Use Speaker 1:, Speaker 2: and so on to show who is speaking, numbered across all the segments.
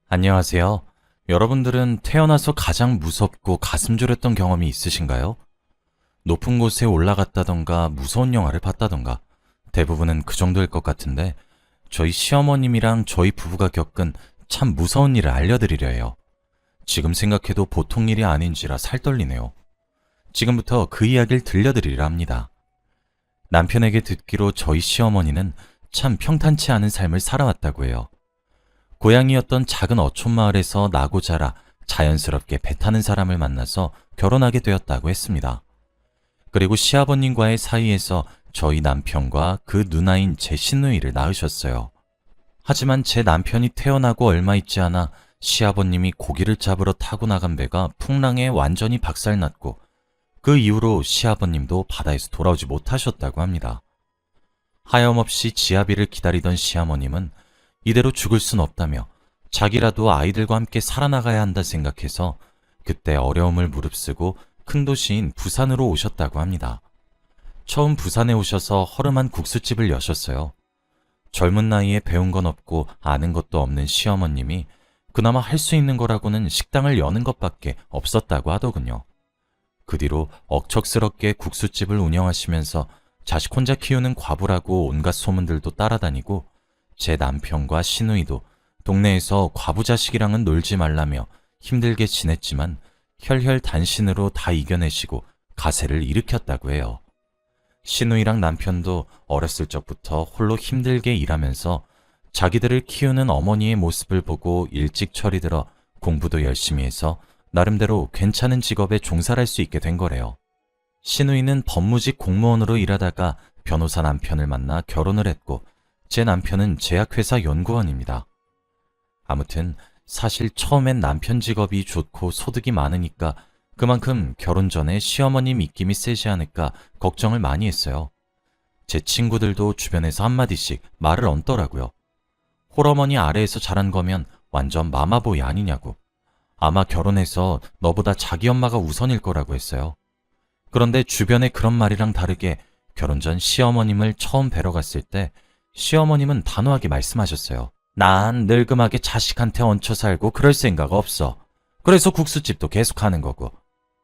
Speaker 1: 안녕하세요. 여러분들은 태어나서 가장 무섭고 가슴 졸였던 경험이 있으신가요? 높은 곳에 올라갔다던가 무서운 영화를 봤다던가 대부분은 그 정도일 것 같은데 저희 시어머님이랑 저희 부부가 겪은 참 무서운 일을 알려드리려 해요. 지금 생각해도 보통 일이 아닌지라 살떨리네요. 지금부터 그 이야기를 들려드리려 합니다. 남편에게 듣기로 저희 시어머니는 참 평탄치 않은 삶을 살아왔다고 해요. 고향이었던 작은 어촌 마을에서 나고 자라 자연스럽게 배 타는 사람을 만나서 결혼하게 되었다고 했습니다. 그리고 시아버님과의 사이에서 저희 남편과 그 누나인 제 시누이를 낳으셨어요. 하지만 제 남편이 태어나고 얼마 있지 않아 시아버님이 고기를 잡으러 타고 나간 배가 풍랑에 완전히 박살났고 그 이후로 시아버님도 바다에서 돌아오지 못하셨다고 합니다. 하염없이 지아비를 기다리던 시어머님은 이대로 죽을 순 없다며 자기라도 아이들과 함께 살아나가야 한다 생각해서 그때 어려움을 무릅쓰고 큰 도시인 부산으로 오셨다고 합니다. 처음 부산에 오셔서 허름한 국수집을 여셨어요. 젊은 나이에 배운 건 없고 아는 것도 없는 시어머님이 그나마 할 수 있는 거라고는 식당을 여는 것밖에 없었다고 하더군요. 그 뒤로 억척스럽게 국수집을 운영하시면서 자식 혼자 키우는 과부라고 온갖 소문들도 따라다니고 제 남편과 시누이도 동네에서 과부 자식이랑은 놀지 말라며 힘들게 지냈지만 혈혈단신으로 다 이겨내시고 가세를 일으켰다고 해요. 시누이랑 남편도 어렸을 적부터 홀로 힘들게 일하면서 자기들을 키우는 어머니의 모습을 보고 일찍 철이 들어 공부도 열심히 해서 나름대로 괜찮은 직업에 종사를 할 수 있게 된 거래요. 시누이는 법무직 공무원으로 일하다가 변호사 남편을 만나 결혼을 했고 제 남편은 제약회사 연구원입니다. 아무튼 사실 처음엔 남편 직업이 좋고 소득이 많으니까 그만큼 결혼 전에 시어머님 입김이 세지 않을까 걱정을 많이 했어요. 제 친구들도 주변에서 한마디씩 말을 얹더라고요. 홀어머니 아래에서 자란 거면 완전 마마보이 아니냐고. 아마 결혼해서 너보다 자기 엄마가 우선일 거라고 했어요. 그런데 주변에 그런 말이랑 다르게 결혼 전 시어머님을 처음 뵈러 갔을 때 시어머님은 단호하게 말씀하셨어요. 난 늙음하게 자식한테 얹혀 살고 그럴 생각 없어. 그래서 국수집도 계속 하는 거고.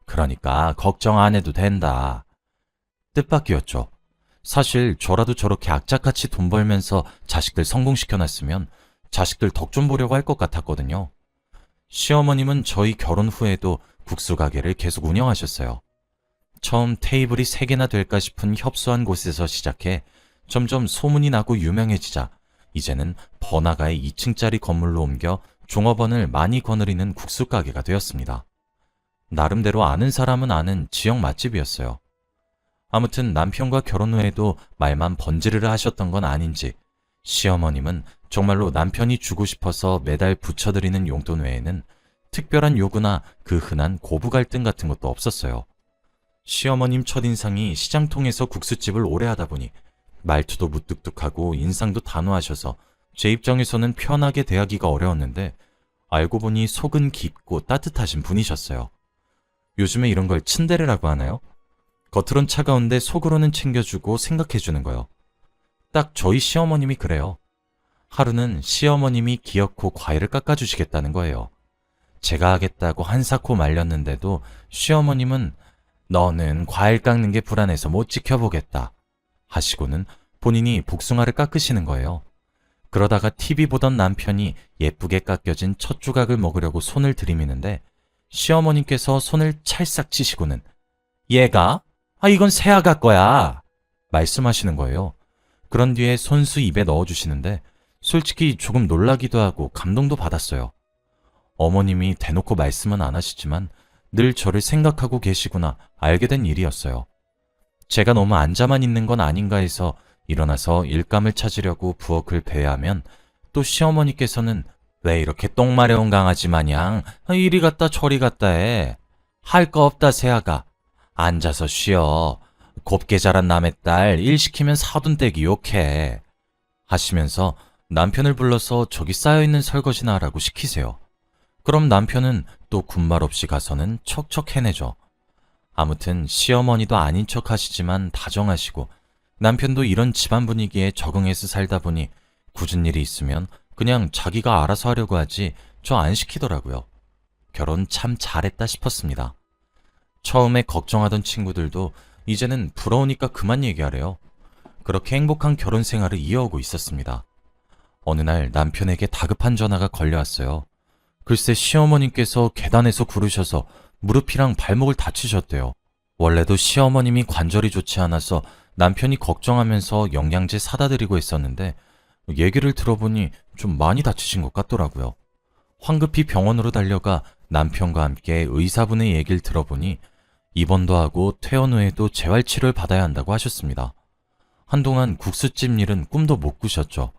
Speaker 1: 그러니까 걱정 안 해도 된다. 뜻밖이었죠. 사실 저라도 저렇게 악착같이 돈 벌면서 자식들 성공시켜놨으면 자식들 덕 좀 보려고 할 것 같았거든요. 시어머님은 저희 결혼 후에도 국수 가게를 계속 운영하셨어요. 처음 테이블이 3개나 될까 싶은 협소한 곳에서 시작해 점점 소문이 나고 유명해지자 이제는 번화가의 2층짜리 건물로 옮겨 종업원을 많이 거느리는 국수 가게가 되었습니다. 나름대로 아는 사람은 아는 지역 맛집이었어요. 아무튼 남편과 결혼 후에도 말만 번지르르 하셨던 건 아닌지 시어머님은 정말로 남편이 주고 싶어서 매달 붙여드리는 용돈 외에는 특별한 요구나 그 흔한 고부 갈등 같은 것도 없었어요. 시어머님 첫인상이 시장통에서 국수집을 오래 하다 보니 말투도 무뚝뚝하고 인상도 단호하셔서 제 입장에서는 편하게 대하기가 어려웠는데 알고 보니 속은 깊고 따뜻하신 분이셨어요. 요즘에 이런 걸 츤데레라고 하나요? 겉으론 차가운데 속으로는 챙겨주고 생각해주는 거요. 딱 저희 시어머님이 그래요. 하루는 시어머님이 기어코 과일을 깎아주시겠다는 거예요. 제가 하겠다고 한사코 말렸는데도 시어머님은 너는 과일 깎는 게 불안해서 못 지켜보겠다 하시고는 본인이 복숭아를 깎으시는 거예요. 그러다가 TV 보던 남편이 예쁘게 깎여진 첫 조각을 먹으려고 손을 들이미는데 시어머님께서 손을 찰싹 치시고는 얘가? 이건 새아가 거야 말씀하시는 거예요. 그런 뒤에 손수 입에 넣어주시는데 솔직히 조금 놀라기도 하고 감동도 받았어요. 어머님이 대놓고 말씀은 안 하시지만 늘 저를 생각하고 계시구나 알게 된 일이었어요. 제가 너무 앉아만 있는 건 아닌가 해서 일어나서 일감을 찾으려고 부엌을 배회하면 또 시어머니께서는 왜 이렇게 똥 마려운 강아지 마냥 이리 갔다 저리 갔다 해. 할 거 없다 새아가. 앉아서 쉬어. 곱게 자란 남의 딸 일 시키면 사돈댁이 욕해. 하시면서 남편을 불러서 저기 쌓여있는 설거지나 하라고 시키세요. 그럼 남편은 또 군말 없이 가서는 척척 해내죠. 아무튼 시어머니도 아닌 척 하시지만 다정하시고 남편도 이런 집안 분위기에 적응해서 살다 보니 굳은 일이 있으면 그냥 자기가 알아서 하려고 하지 저 안 시키더라고요. 결혼 참 잘했다 싶었습니다. 처음에 걱정하던 친구들도 이제는 부러우니까 그만 얘기하래요. 그렇게 행복한 결혼 생활을 이어오고 있었습니다. 어느 날 남편에게 다급한 전화가 걸려왔어요. 글쎄 시어머님께서 계단에서 구르셔서 무릎이랑 발목을 다치셨대요. 원래도 시어머님이 관절이 좋지 않아서 남편이 걱정하면서 영양제 사다 드리고 있었는데 얘기를 들어보니 좀 많이 다치신 것 같더라고요. 황급히 병원으로 달려가 남편과 함께 의사분의 얘기를 들어보니 입원도 하고 퇴원 후에도 재활치료를 받아야 한다고 하셨습니다. 한동안 국수집 일은 꿈도 못 꾸셨죠.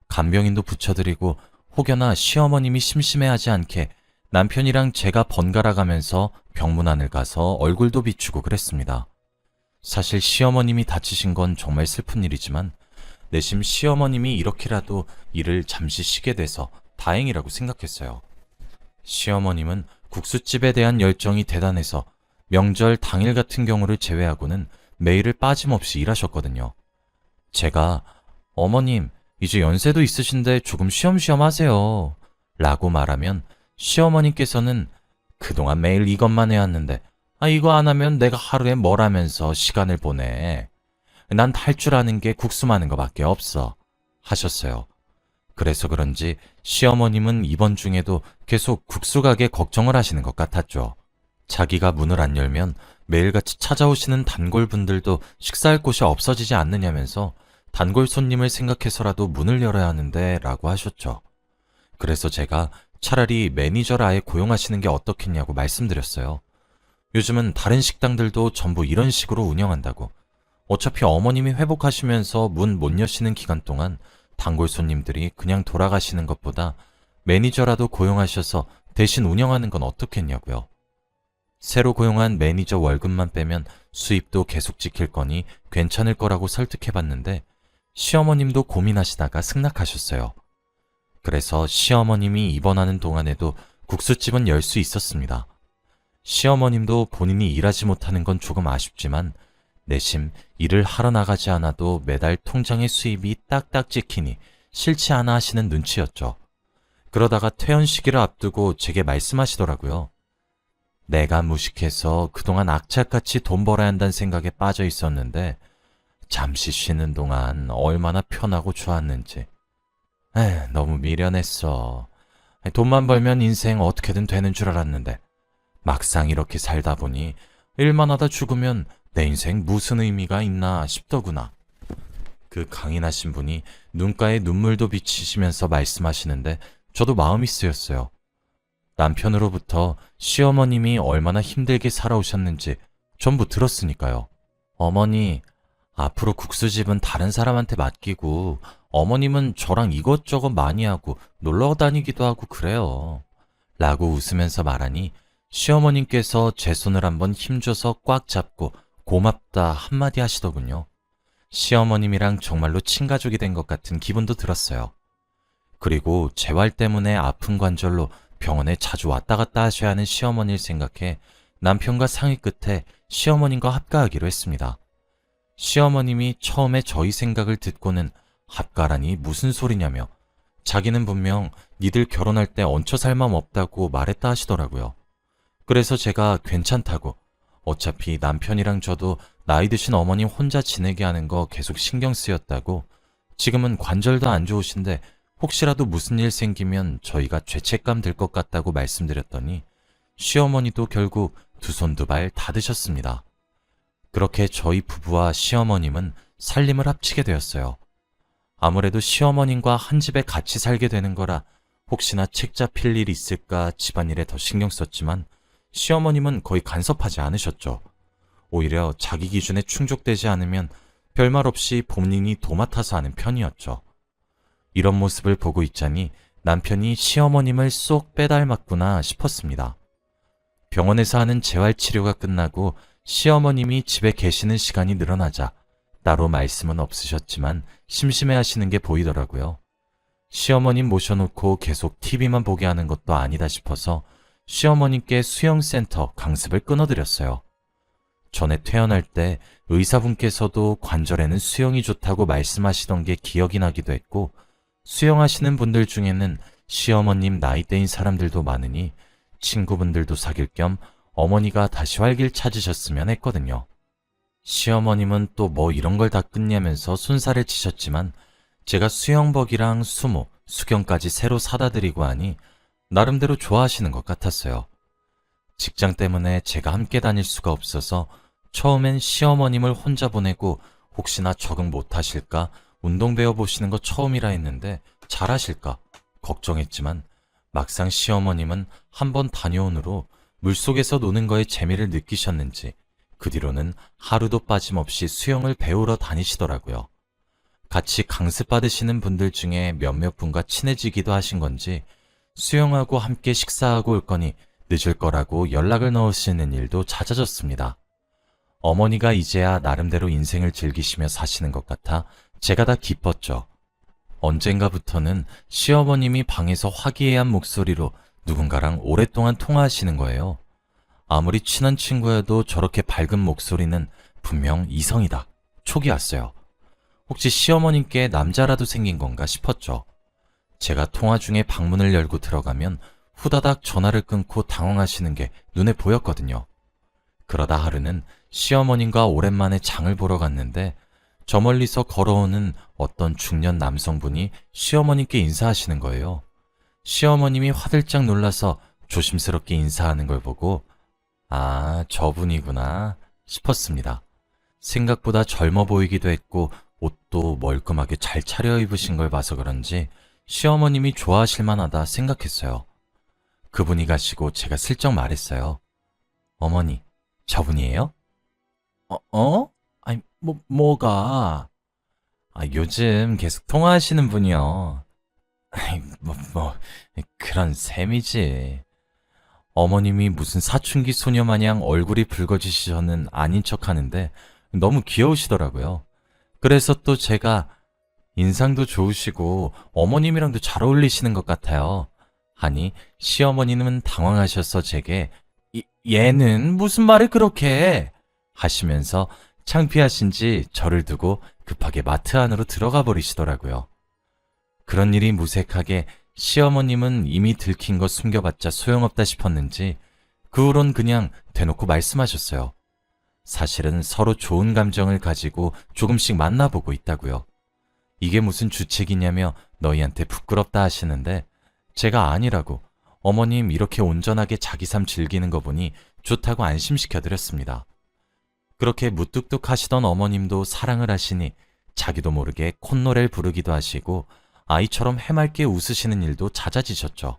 Speaker 1: 간병인도 붙여드리고 혹여나 시어머님이 심심해하지 않게 남편이랑 제가 번갈아 가면서 병문안을 가서 얼굴도 비추고 그랬습니다. 사실 시어머님이 다치신 건 정말 슬픈 일이지만 내심 시어머님이 이렇게라도 일을 잠시 쉬게 돼서 다행이라고 생각했어요. 시어머님은 국수집에 대한 열정이 대단해서 명절 당일 같은 경우를 제외하고는 매일을 빠짐없이 일하셨거든요. 제가 어머님 이제 연세도 있으신데 조금 쉬엄쉬엄 하세요 라고 말하면 시어머님께서는 그동안 매일 이것만 해왔는데 이거 안 하면 내가 하루에 뭘 하면서 시간을 보내. 난 할 줄 아는 게 국수 마는 거밖에 없어 하셨어요. 그래서 그런지 시어머님은 입원 중에도 계속 국수 가게 걱정을 하시는 것 같았죠. 자기가 문을 안 열면 매일같이 찾아오시는 단골분들도 식사할 곳이 없어지지 않느냐면서 단골 손님을 생각해서라도 문을 열어야 하는데 라고 하셨죠. 그래서 제가 차라리 매니저를 아예 고용하시는 게 어떻겠냐고 말씀드렸어요. 요즘은 다른 식당들도 전부 이런 식으로 운영한다고. 어차피 어머님이 회복하시면서 문 못 여시는 기간 동안 단골 손님들이 그냥 돌아가시는 것보다 매니저라도 고용하셔서 대신 운영하는 건 어떻겠냐고요. 새로 고용한 매니저 월급만 빼면 수입도 계속 지킬 거니 괜찮을 거라고 설득해봤는데 시어머님도 고민하시다가 승낙하셨어요. 그래서 시어머님이 입원하는 동안에도 국수집은 열 수 있었습니다. 시어머님도 본인이 일하지 못하는 건 조금 아쉽지만 내심 일을 하러 나가지 않아도 매달 통장에 수입이 딱딱 찍히니 싫지 않아 하시는 눈치였죠. 그러다가 퇴원 시기를 앞두고 제게 말씀하시더라고요. 내가 무식해서 그동안 악착같이 돈 벌어야 한다는 생각에 빠져 있었는데 잠시 쉬는 동안 얼마나 편하고 좋았는지. 너무 미련했어. 돈만 벌면 인생 어떻게든 되는 줄 알았는데 막상 이렇게 살다 보니 일만 하다 죽으면 내 인생 무슨 의미가 있나 싶더구나. 그 강인하신 분이 눈가에 눈물도 비치시면서 말씀하시는데 저도 마음이 쓰였어요. 남편으로부터 시어머님이 얼마나 힘들게 살아오셨는지 전부 들었으니까요. 어머니, 앞으로 국수집은 다른 사람한테 맡기고 어머님은 저랑 이것저것 많이 하고 놀러 다니기도 하고 그래요. 라고 웃으면서 말하니 시어머님께서 제 손을 한번 힘줘서 꽉 잡고 고맙다 한마디 하시더군요. 시어머님이랑 정말로 친가족이 된 것 같은 기분도 들었어요. 그리고 재활 때문에 아픈 관절로 병원에 자주 왔다 갔다 하셔야 하는 시어머니를 생각해 남편과 상의 끝에 시어머님과 합가하기로 했습니다. 시어머님이 처음에 저희 생각을 듣고는 합가라니 무슨 소리냐며 자기는 분명 니들 결혼할 때 얹혀 살 맘 없다고 말했다 하시더라고요. 그래서 제가 괜찮다고 어차피 남편이랑 저도 나이 드신 어머님 혼자 지내게 하는 거 계속 신경 쓰였다고 지금은 관절도 안 좋으신데 혹시라도 무슨 일 생기면 저희가 죄책감 들 것 같다고 말씀드렸더니 시어머니도 결국 두 손 두 발 다 드셨습니다. 그렇게 저희 부부와 시어머님은 살림을 합치게 되었어요. 아무래도 시어머님과 한 집에 같이 살게 되는 거라 혹시나 책 잡힐 일 있을까 집안일에 더 신경 썼지만 시어머님은 거의 간섭하지 않으셨죠. 오히려 자기 기준에 충족되지 않으면 별말 없이 본인이 도맡아서 하는 편이었죠. 이런 모습을 보고 있자니 남편이 시어머님을 쏙 빼닮았구나 싶었습니다. 병원에서 하는 재활치료가 끝나고 시어머님이 집에 계시는 시간이 늘어나자 따로 말씀은 없으셨지만 심심해하시는 게 보이더라고요. 시어머님 모셔놓고 계속 TV만 보게 하는 것도 아니다 싶어서 시어머님께 수영센터 강습을 끊어드렸어요. 전에 퇴원할 때 의사분께서도 관절에는 수영이 좋다고 말씀하시던 게 기억이 나기도 했고 수영하시는 분들 중에는 시어머님 나이대인 사람들도 많으니 친구분들도 사귈 겸 어머니가 다시 활길 찾으셨으면 했거든요. 시어머님은 또 뭐 이런 걸 다 끝내면서 손살을 치셨지만 제가 수영복이랑 수모, 수경까지 새로 사다 드리고 하니 나름대로 좋아하시는 것 같았어요. 직장 때문에 제가 함께 다닐 수가 없어서 처음엔 시어머님을 혼자 보내고 혹시나 적응 못하실까 운동 배워보시는 거 처음이라 했는데 잘하실까 걱정했지만 막상 시어머님은 한번 다녀온 후로 물속에서 노는 거에 재미를 느끼셨는지 그 뒤로는 하루도 빠짐없이 수영을 배우러 다니시더라고요. 같이 강습받으시는 분들 중에 몇몇 분과 친해지기도 하신 건지 수영하고 함께 식사하고 올 거니 늦을 거라고 연락을 넣으시는 일도 잦아졌습니다. 어머니가 이제야 나름대로 인생을 즐기시며 사시는 것 같아 제가 다 기뻤죠. 언젠가부터는 시어머님이 방에서 화기애애한 목소리로 누군가랑 오랫동안 통화하시는 거예요. 아무리 친한 친구여도 저렇게 밝은 목소리는 분명 이성이다. 촉이 왔어요. 혹시 시어머님께 남자라도 생긴 건가 싶었죠. 제가 통화 중에 방문을 열고 들어가면 후다닥 전화를 끊고 당황하시는 게 눈에 보였거든요. 그러다 하루는 시어머님과 오랜만에 장을 보러 갔는데 저 멀리서 걸어오는 어떤 중년 남성분이 시어머님께 인사하시는 거예요. 시어머님이 화들짝 놀라서 조심스럽게 인사하는 걸 보고 아, 저분이구나 싶었습니다. 생각보다 젊어 보이기도 했고 옷도 멀끔하게 잘 차려입으신 걸 봐서 그런지 시어머님이 좋아하실 만하다 생각했어요. 그분이 가시고 제가 슬쩍 말했어요. 어머니, 저분이에요? 아니, 뭐가? 요즘 계속 통화하시는 분이요. 아이, 그런 셈이지. 어머님이 무슨 사춘기 소녀 마냥 얼굴이 붉어지시서는 아닌 척 하는데 너무 귀여우시더라고요. 그래서 또 제가 인상도 좋으시고 어머님이랑도 잘 어울리시는 것 같아요. 하니 시어머니는 당황하셔서 제게 얘는 무슨 말을 그렇게 해? 하시면서 창피하신지 저를 두고 급하게 마트 안으로 들어가 버리시더라고요. 그런 일이 무색하게 시어머님은 이미 들킨 거 숨겨봤자 소용없다 싶었는지 그 후론 그냥 대놓고 말씀하셨어요. 사실은 서로 좋은 감정을 가지고 조금씩 만나보고 있다고요. 이게 무슨 주책이냐며 너희한테 부끄럽다 하시는데 제가 아니라고 어머님 이렇게 온전하게 자기 삶 즐기는 거 보니 좋다고 안심시켜드렸습니다. 그렇게 무뚝뚝 하시던 어머님도 사랑을 하시니 자기도 모르게 콧노래를 부르기도 하시고 아이처럼 해맑게 웃으시는 일도 잦아지셨죠.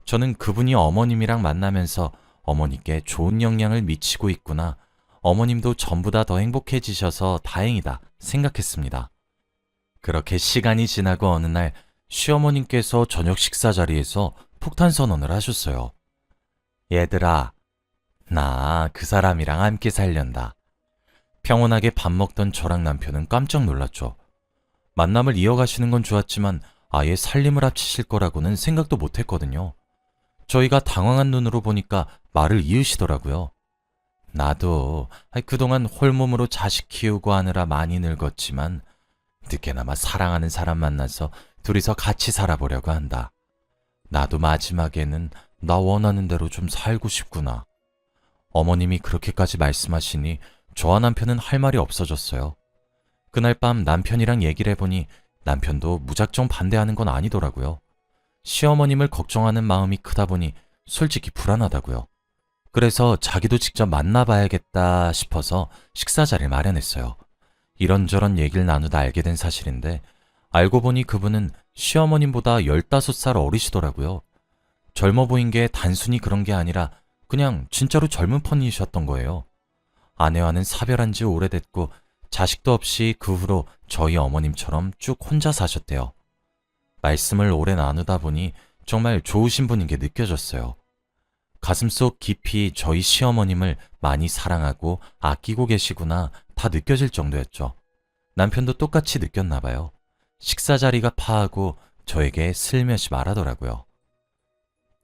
Speaker 1: 저는 그분이 어머님이랑 만나면서 어머니께 좋은 영향을 미치고 있구나. 어머님도 전보다 더 행복해지셔서 다행이다 생각했습니다. 그렇게 시간이 지나고 어느 날 시어머님께서 저녁 식사 자리에서 폭탄 선언을 하셨어요. 얘들아, 나 그 사람이랑 함께 살련다. 평온하게 밥 먹던 저랑 남편은 깜짝 놀랐죠. 만남을 이어가시는 건 좋았지만 아예 살림을 합치실 거라고는 생각도 못했거든요. 저희가 당황한 눈으로 보니까 말을 이으시더라고요. 나도 그동안 홀몸으로 자식 키우고 하느라 많이 늙었지만 늦게나마 사랑하는 사람 만나서 둘이서 같이 살아보려고 한다. 나도 마지막에는 나 원하는 대로 좀 살고 싶구나. 어머님이 그렇게까지 말씀하시니 저와 남편은 할 말이 없어졌어요. 그날 밤 남편이랑 얘기를 해보니 남편도 무작정 반대하는 건 아니더라고요. 시어머님을 걱정하는 마음이 크다 보니 솔직히 불안하다고요. 그래서 자기도 직접 만나봐야겠다 싶어서 식사 자리를 마련했어요. 이런저런 얘기를 나누다 알게 된 사실인데 알고 보니 그분은 시어머님보다 15살 어리시더라고요. 젊어 보인 게 단순히 그런 게 아니라 그냥 진짜로 젊은 편이셨던 거예요. 아내와는 사별한 지 오래됐고 자식도 없이 그 후로 저희 어머님처럼 쭉 혼자 사셨대요. 말씀을 오래 나누다 보니 정말 좋으신 분인 게 느껴졌어요. 가슴속 깊이 저희 시어머님을 많이 사랑하고 아끼고 계시구나 다 느껴질 정도였죠. 남편도 똑같이 느꼈나 봐요. 식사 자리가 파하고 저에게 슬며시 말하더라고요.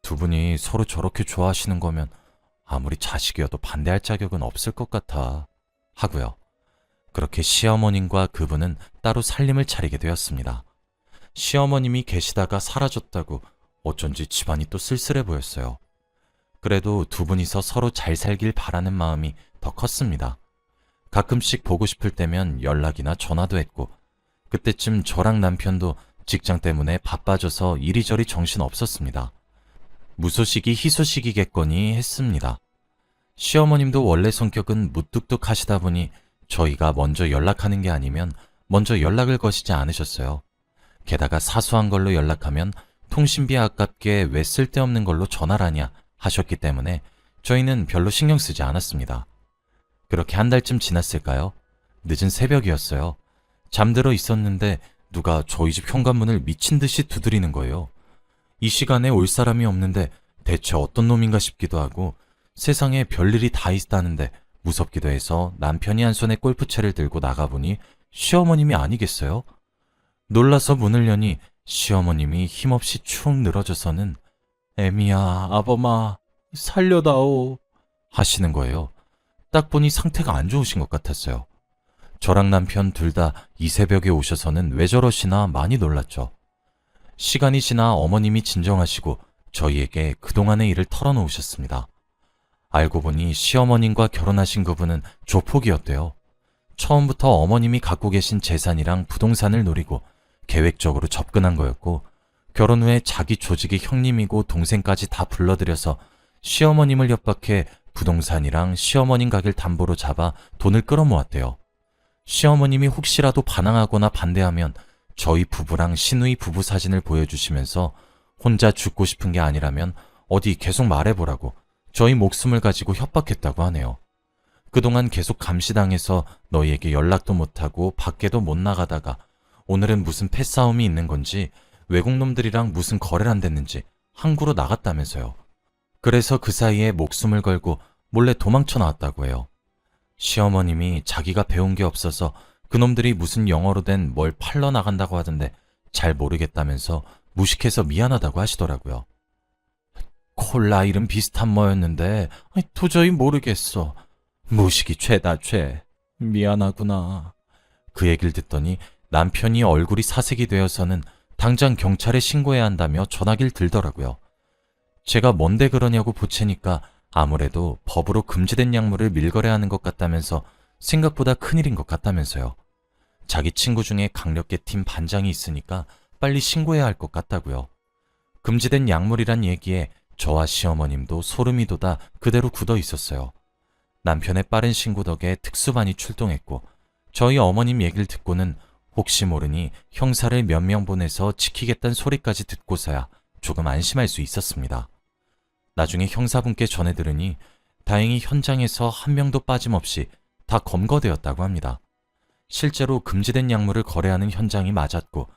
Speaker 1: 두 분이 서로 저렇게 좋아하시는 거면 아무리 자식이어도 반대할 자격은 없을 것 같아 하고요. 그렇게 시어머님과 그분은 따로 살림을 차리게 되었습니다. 시어머님이 계시다가 사라졌다고 어쩐지 집안이 또 쓸쓸해 보였어요. 그래도 두 분이서 서로 잘 살길 바라는 마음이 더 컸습니다. 가끔씩 보고 싶을 때면 연락이나 전화도 했고, 그때쯤 저랑 남편도 직장 때문에 바빠져서 이리저리 정신 없었습니다. 무소식이 희소식이겠거니 했습니다. 시어머님도 원래 성격은 무뚝뚝하시다 보니 저희가 먼저 연락하는 게 아니면 먼저 연락을 거시지 않으셨어요. 게다가 사소한 걸로 연락하면 통신비 아깝게 왜 쓸데없는 걸로 전화라냐 하셨기 때문에 저희는 별로 신경 쓰지 않았습니다. 그렇게 한 달쯤 지났을까요? 늦은 새벽이었어요. 잠들어 있었는데 누가 저희 집 현관문을 미친 듯이 두드리는 거예요. 이 시간에 올 사람이 없는데 대체 어떤 놈인가 싶기도 하고 세상에 별일이 다 있다는데 무섭기도 해서 남편이 한 손에 골프채를 들고 나가보니 시어머님이 아니겠어요? 놀라서 문을 여니 시어머님이 힘없이 축 늘어져서는 애미야, 아범아, 살려다오 하시는 거예요. 딱 보니 상태가 안 좋으신 것 같았어요. 저랑 남편 둘 다 이 새벽에 오셔서는 왜 저러시나 많이 놀랐죠. 시간이 지나 어머님이 진정하시고 저희에게 그동안의 일을 털어놓으셨습니다. 알고 보니 시어머님과 결혼하신 그분은 조폭이었대요. 처음부터 어머님이 갖고 계신 재산이랑 부동산을 노리고 계획적으로 접근한 거였고, 결혼 후에 자기 조직의 형님이고 동생까지 다 불러들여서 시어머님을 협박해 부동산이랑 시어머님 가게를 담보로 잡아 돈을 끌어모았대요. 시어머님이 혹시라도 반항하거나 반대하면 저희 부부랑 시누이 부부 사진을 보여주시면서 혼자 죽고 싶은 게 아니라면 어디 계속 말해보라고 저희 목숨을 가지고 협박했다고 하네요. 그동안 계속 감시당해서 너희에게 연락도 못하고 밖에도 못 나가다가 오늘은 무슨 패싸움이 있는 건지 외국 놈들이랑 무슨 거래를 한댔는지 항구로 나갔다면서요. 그래서 그 사이에 목숨을 걸고 몰래 도망쳐 나왔다고 해요. 시어머님이 자기가 배운 게 없어서 그놈들이 무슨 영어로 된 뭘 팔러 나간다고 하던데 잘 모르겠다면서 무식해서 미안하다고 하시더라고요. 콜라 이름 비슷한 뭐였는데 도저히 모르겠어. 무식이 죄다 죄. 미안하구나. 그 얘기를 듣더니 남편이 얼굴이 사색이 되어서는 당장 경찰에 신고해야 한다며 전화기를 들더라고요. 제가 뭔데 그러냐고 보채니까 아무래도 법으로 금지된 약물을 밀거래하는 것 같다면서 생각보다 큰일인 것 같다면서요. 자기 친구 중에 강력계 팀 반장이 있으니까 빨리 신고해야 할 것 같다고요. 금지된 약물이란 얘기에 저와 시어머님도 소름이 돋아 그대로 굳어 있었어요. 남편의 빠른 신고 덕에 특수반이 출동했고 저희 어머님 얘기를 듣고는 혹시 모르니 형사를 몇 명 보내서 지키겠다는 소리까지 듣고서야 조금 안심할 수 있었습니다. 나중에 형사분께 전해 들으니 다행히 현장에서 한 명도 빠짐없이 다 검거되었다고 합니다. 실제로 금지된 약물을 거래하는 현장이 맞았고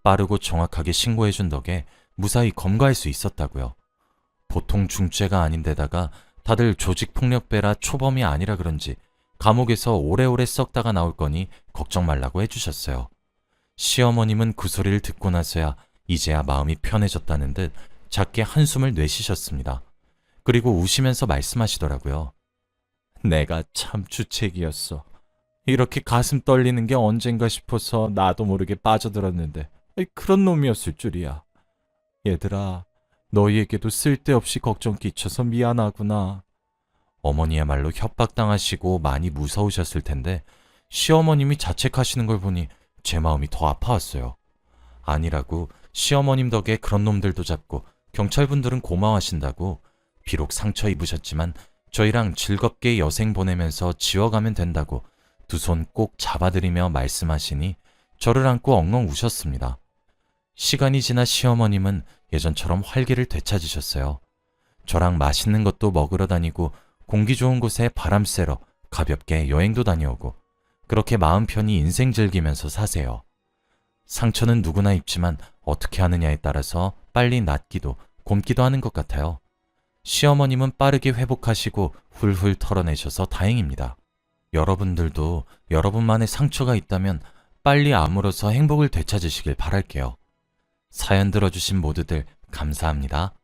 Speaker 1: 빠르고 정확하게 신고해준 덕에 무사히 검거할 수 있었다고요. 보통 중죄가 아닌데다가 다들 조직폭력배라 초범이 아니라 그런지 감옥에서 오래오래 썩다가 나올 거니 걱정 말라고 해주셨어요. 시어머님은 그 소리를 듣고 나서야 이제야 마음이 편해졌다는 듯 작게 한숨을 내쉬셨습니다. 그리고 우시면서 말씀하시더라고요. 내가 참 주책이었어. 이렇게 가슴 떨리는 게 언젠가 싶어서 나도 모르게 빠져들었는데 그런 놈이었을 줄이야. 얘들아, 너희에게도 쓸데없이 걱정 끼쳐서 미안하구나. 어머니야말로 협박당하시고 많이 무서우셨을 텐데 시어머님이 자책하시는 걸 보니 제 마음이 더 아파왔어요. 아니라고 시어머님 덕에 그런 놈들도 잡고 경찰분들은 고마워하신다고 비록 상처 입으셨지만 저희랑 즐겁게 여생 보내면서 지워가면 된다고 두 손 꼭 잡아드리며 말씀하시니 저를 안고 엉엉 우셨습니다. 시간이 지나 시어머님은 예전처럼 활기를 되찾으셨어요. 저랑 맛있는 것도 먹으러 다니고 공기 좋은 곳에 바람 쐬러 가볍게 여행도 다녀오고 그렇게 마음 편히 인생 즐기면서 사세요. 상처는 누구나 입지만 어떻게 하느냐에 따라서 빨리 낫기도 곪기도 하는 것 같아요. 시어머님은 빠르게 회복하시고 훌훌 털어내셔서 다행입니다. 여러분들도 여러분만의 상처가 있다면 빨리 아물어서 행복을 되찾으시길 바랄게요. 사연 들어주신 모두들 감사합니다.